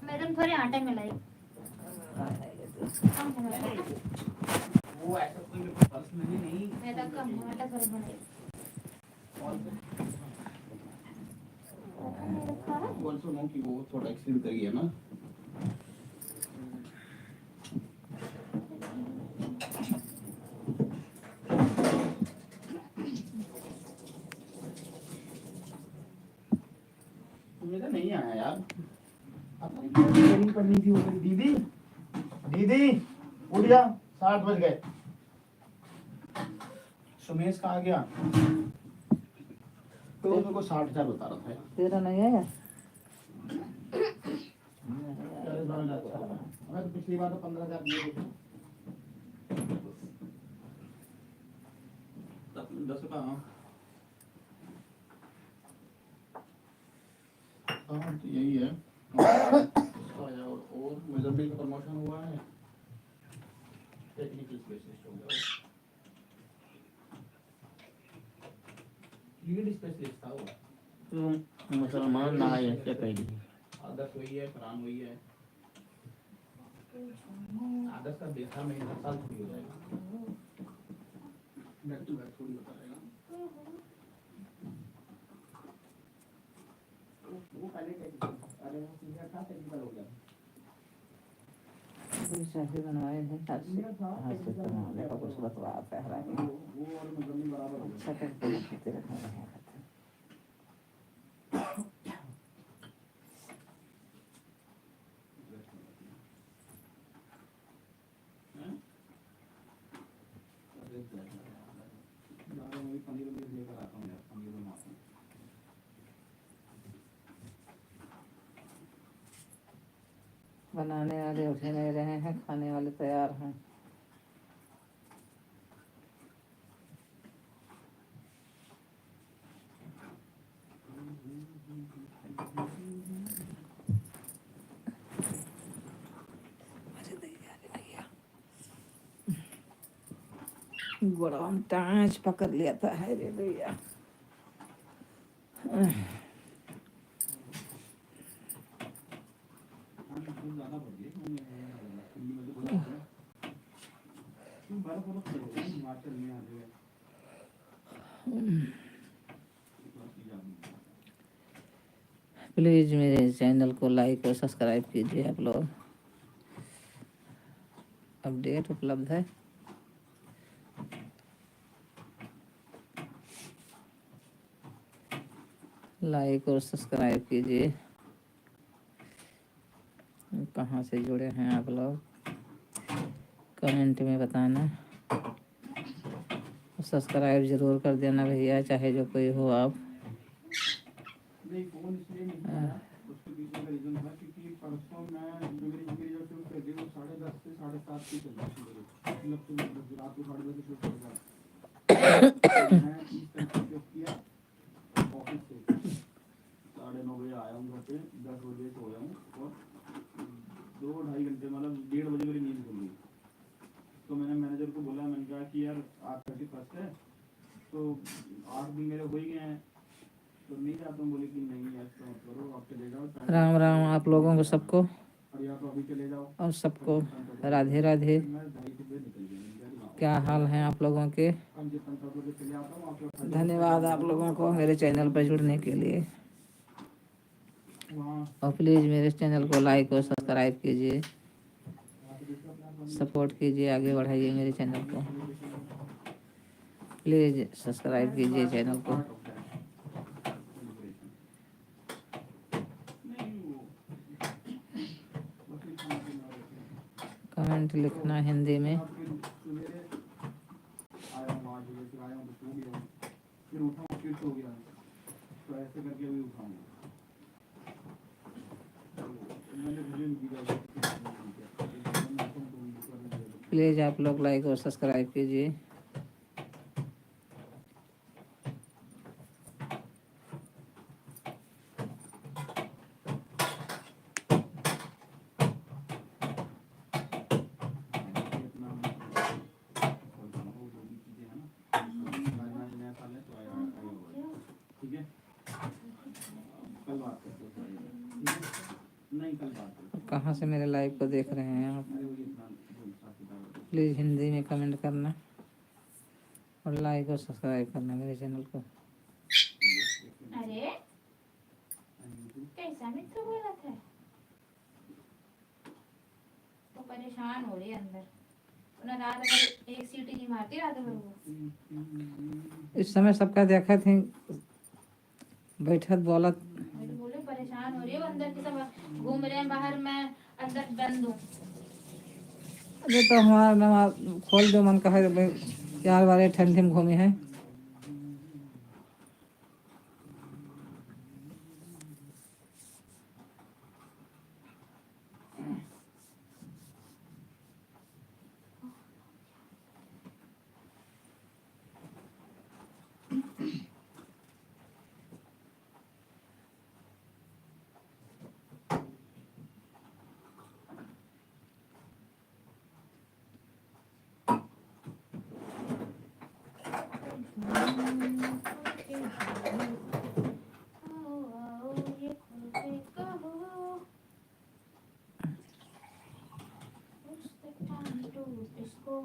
Madam थोड़े आटे में लाई वो ऐसा कोई मेरे को पर्सनली नहीं मैदा कम आटा थोड़ा बनाए ऑल्सो नो कि वो थोड़ा एक्सटेंड कर गया ना मेरा नहीं आया यार ट्रेनिंग करनी थी वो मेरी दीदी दीदी उठ जा 7 बज गए सुमेश कहाँ गया तो मेरे को 60,000 बता रहा था तेरा नहीं आया मैं तो पिछली बार तो 15,000 दिए थे 10 का हाँ तो यही है और मेजरमेंट का प्रमोशन हुआ है टेक्निकल स्पेशलिस्ट हो गया लीड स्पेशलिस्ट था वो तुम मुसलमान ना आए क्या कही आदर्श वही है फरहान वही है आदर्श का देखा में 10 साल छुट्टी हो जाएगा बैक टू बैक थोड़ी होता रहेगा वो पहले अरे वो सीनियर था टेक्निकल हो गया शादी बनवाए हैं हाथ से बनाने का कुछ बतवा पहरा है वो और मजमी बराबर हो अच्छा करके रखते रखना है पनीर लेकर आता हूँ यार पनीर बनाता हूँ बनाने वाले उठे नहीं रहे हैं खाने वाले तैयार हैं बड़ा टाँच पकड़ लिया था है रे भैया प्लीज़ मेरे चैनल को लाइक और सब्सक्राइब कीजिए आप लोग अपडेट उपलब्ध है लाइक और सब्सक्राइब कीजिए कहाँ से जुड़े हैं आप लोग कमेंट में बताना सब्सक्राइब ज़रूर कर देना भैया चाहे जो कोई हो आप नहीं फोन इसलिए नहीं आया उसके पीछे का रीजन था क्योंकि परसों मैं जो मेरी जो शूट कर दी वो 10:30 से 7:30 की चल रही थी मतलब रात को 10:30 शूट कर रहा मैं 30 तारीख को किया ऑफिस से 9:30 बजे आया हूँ घर पे 10 बजे सोया हूँ और 2-2.5 घंटे मतलब 1:30 बजे मेरी नींद खुल गई तो मैंने मैनेजर को बोला मैंने कहा कि यार आज 31 है तो 8 दिन मेरे हो ही गए हैं तो नहीं जाता हूँ बोले कि नहीं ऐसा मत करो आप चले जाओ राम राम आप लोगों को सबको और या तो अभी चले जाओ और सबको राधे राधे क्या हाल हैं आप लोगों के धन्यवाद आप लोगों को मेरे चैनल पर जुड़ने के लिए और प्लीज़ मेरे चैनल को लाइक और सब्सक्राइब कीजिए सपोर्ट कीजिए आगे बढ़ाइए मेरे चैनल को प्लीज़ सब्सक्राइब कीजिए चैनल को कमेंट लिखना हिंदी में प्लीज़ आप लोग लाइक और सब्सक्राइब कीजिए नहीं कल बात कहाँ से मेरे लाइव को देख रहे हैं आप? अरे वो इतना बोल साथ प्लीज़ हिंदी में कमेंट करना और लाइक और सब्सक्राइब करना मेरे चैनल को। अरे कैसा मित्र बोला था? तो परेशान हो रही है अंदर। उन्हें रात भर एक सीटी नहीं मारती रात भर वो। इस समय सबका देखा थी बैठक बोलत मेरे बोले परेशान हो रही है वो अंदर की सब घूम रहे हैं बाहर, मैं अंदर बंद हूँ। अरे तो हमारा नवा खोल दो मन कहा भाई 4 बार ठंडी में घूमे हैं। ये खुल के कहो, it's the time to disco।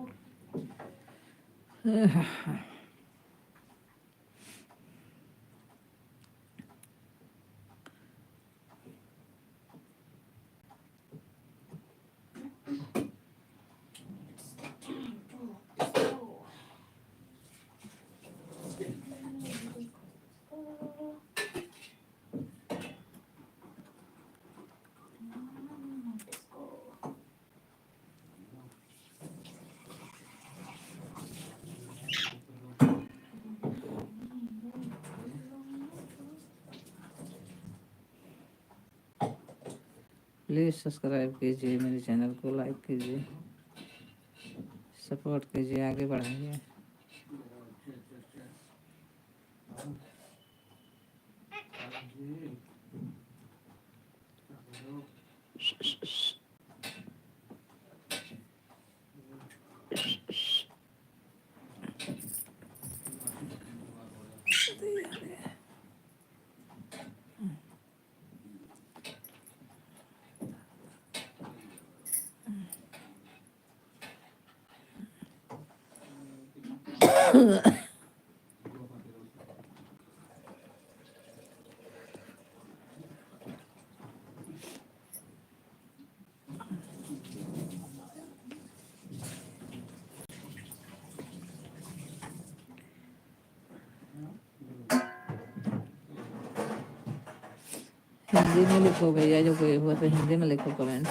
Please subscribe कीजिए मेरे चैनल को, लाइक कीजिए, सपोर्ट कीजिए, आगे बढ़ाइए। हिंदी में लिखो भैया, जो कोई हुआ तो हिंदी में लिखो कमेंट।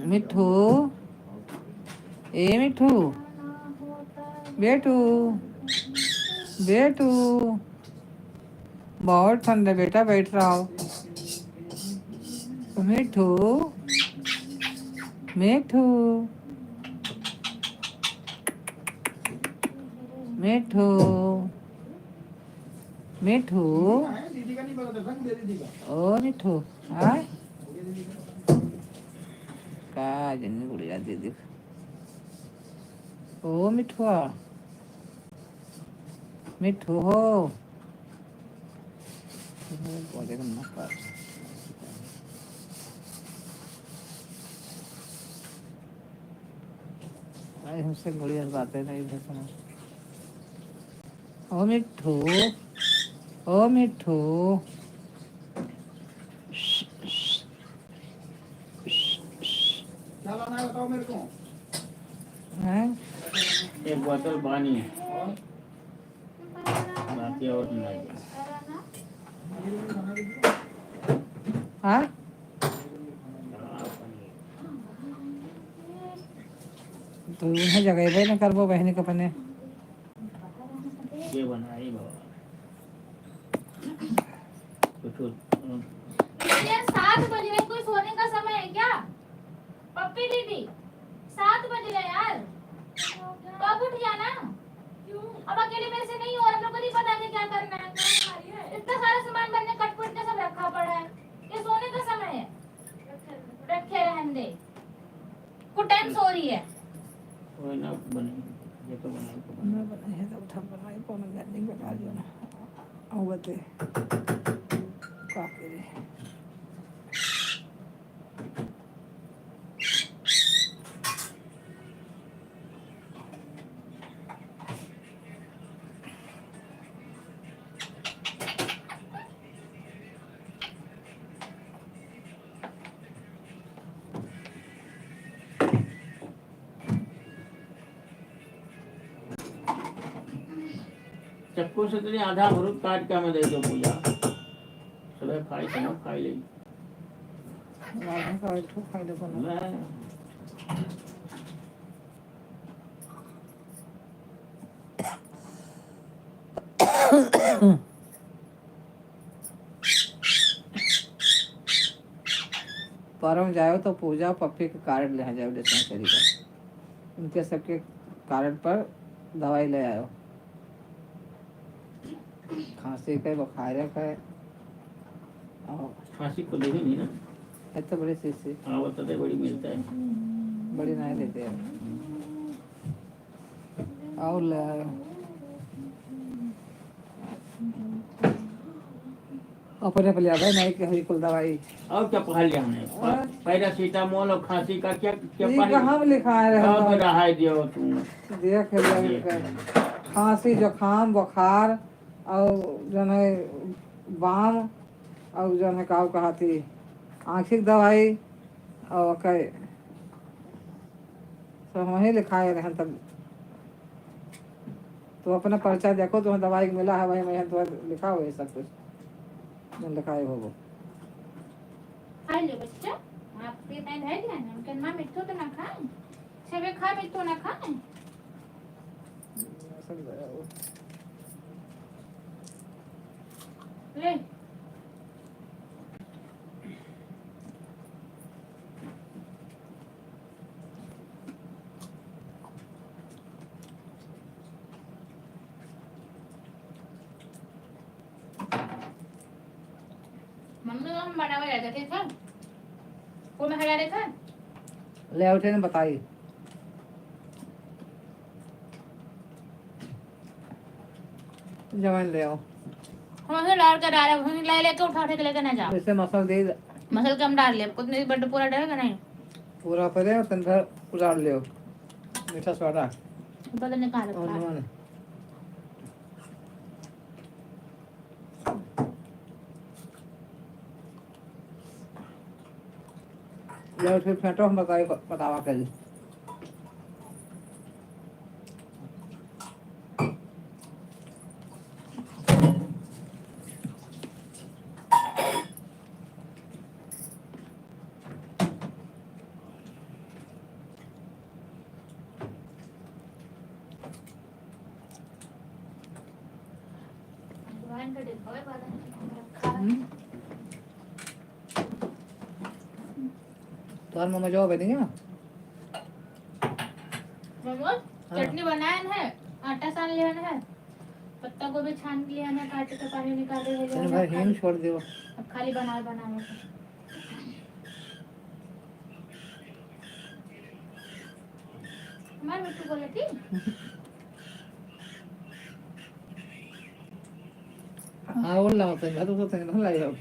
मिठू, ए मिठू, बेटू, बेटू, बहुत ठंडा बेटा, बैठ रहा हो। मिठू, मिठू, मिठू, मिठू, दीदी का नहीं पता था, मुझे दीदी का। ओ मिठू, हाँ का जन्नी गुड़िया दीदी, ओ मिठुआ, मिठू हो, बोले का मत भाई, हमसे गुड़िया से बातें नहीं भेजना। ओ मिठू, ओ मिठू, क्या लाना है बताओ मेरे को। हैं? एक बोतल पानी और बाकी और नहीं लाएंगे। ये भी खाना दीजिए। हाँ? तो उन्हें जगह पे न करबो बहनी के अपने। ये बनाई बाबा कुछ ये 7 बज रहे, कोई सोने का समय है क्या? पप्पी दीदी 7 बज रहे यार, तो अब उठ जाना। अब अकेले मेरे से नहीं हो रहा, हम लोग को नहीं पता है क्या करना है। इतना सारा सामान बनने कटपुट के सब रखा पड़ा है, ये सोने का समय है। रखे रहने दे, कुछ टाइम सो रही है। वो ना बने, ये तो बनाई तो ना बना है तो उठा बनाई कौन गाड़ी बना दियो ना। आओ बते का करे। चक्कू से तो नहीं, आधा भरूत काट के हमें दे दो पूजा सुबह खाई तो खाई ले रात का बैठो खाई दो बना। मैं परम जाओ तो पूजा पप्पी के कार्ड ले जाओ डिस्पेंसरी का, उनके सबके कार्ड पर दवाई ले आयो। खांसी का, बुखार का, और फांसी को ले नहीं ना, है तो बड़ी शीशी हाँ वो तो बड़ी मिलता है। बड़ी नहीं देते हैं। और ले आयो अपने पे ले आवे नहीं कि हरी कुल दवाई। और क्या पढ़ लिया हमने, पैरासीटामोल और खांसी का क्या क्या ये पढ़ कहाँ में लिखा है अब रहा रहा है दियो तुम देख ले खांसी जुकाम बुखार और जो है बाम और जो है का कहा थी आँखी की दवाई और कई सब वहीं लिखाए रहे तब। तो अपना पर्चा देखो तो दवाई मिला है वही वहीं तो लिखा हुआ है सब कुछ जो लिखाए हो वो। खा ले बच्चा, आपके टाइम है क्या ना, उनके माँ मिठू तो ना खाए, सेवे खा मिठू ना खाए। ले मम्मी को हम बनावे रहते थे सर, को में खड़ा रहे थे। ले उठे ने बताई जवान ले आओ हम उसे डाल कर डाले, उसे ले लेके उठा उठा के लेके ना जाओ। इसे मसल दे मसल के हम डाल ले, कुछ नहीं बट पूरा डरेगा नहीं। पूरा परे और तंदर उजाड़ लियो मीठा स्वादा ऊपर से निकाल और लो। नमन ले उठे फेंटो हम बताई बतावा कर लाइन कटे होय बादा तो मम्मा जवाब देंगे ना मोमोज चटनी बनाया है, आटा सान लिया है, पत्ता गोभी छान लिया है, काट के पानी निकाले है, तेरे भाई हिंग छोड़ दे वो अब खाली बनाने हमारे मिट्टू बोले थी हाँ वो लाओ तो तो तेरे ला जाओ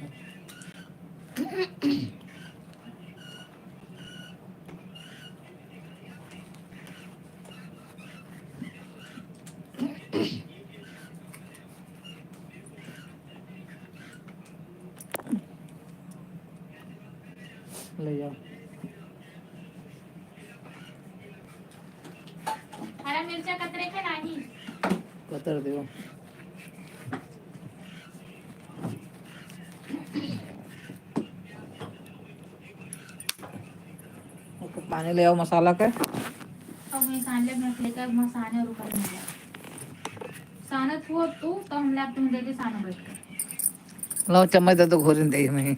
ले जाओ हरा मिर्चा कतरे के नाही कतर दो पानी ले आओ मसाला के अब मैं सांले में लेकर मसाने और ऊपर मिला सानत हुआ तू तो हम लैब तुम देके सानो बैठ कर लो चम्मच दे दो घोरन दे में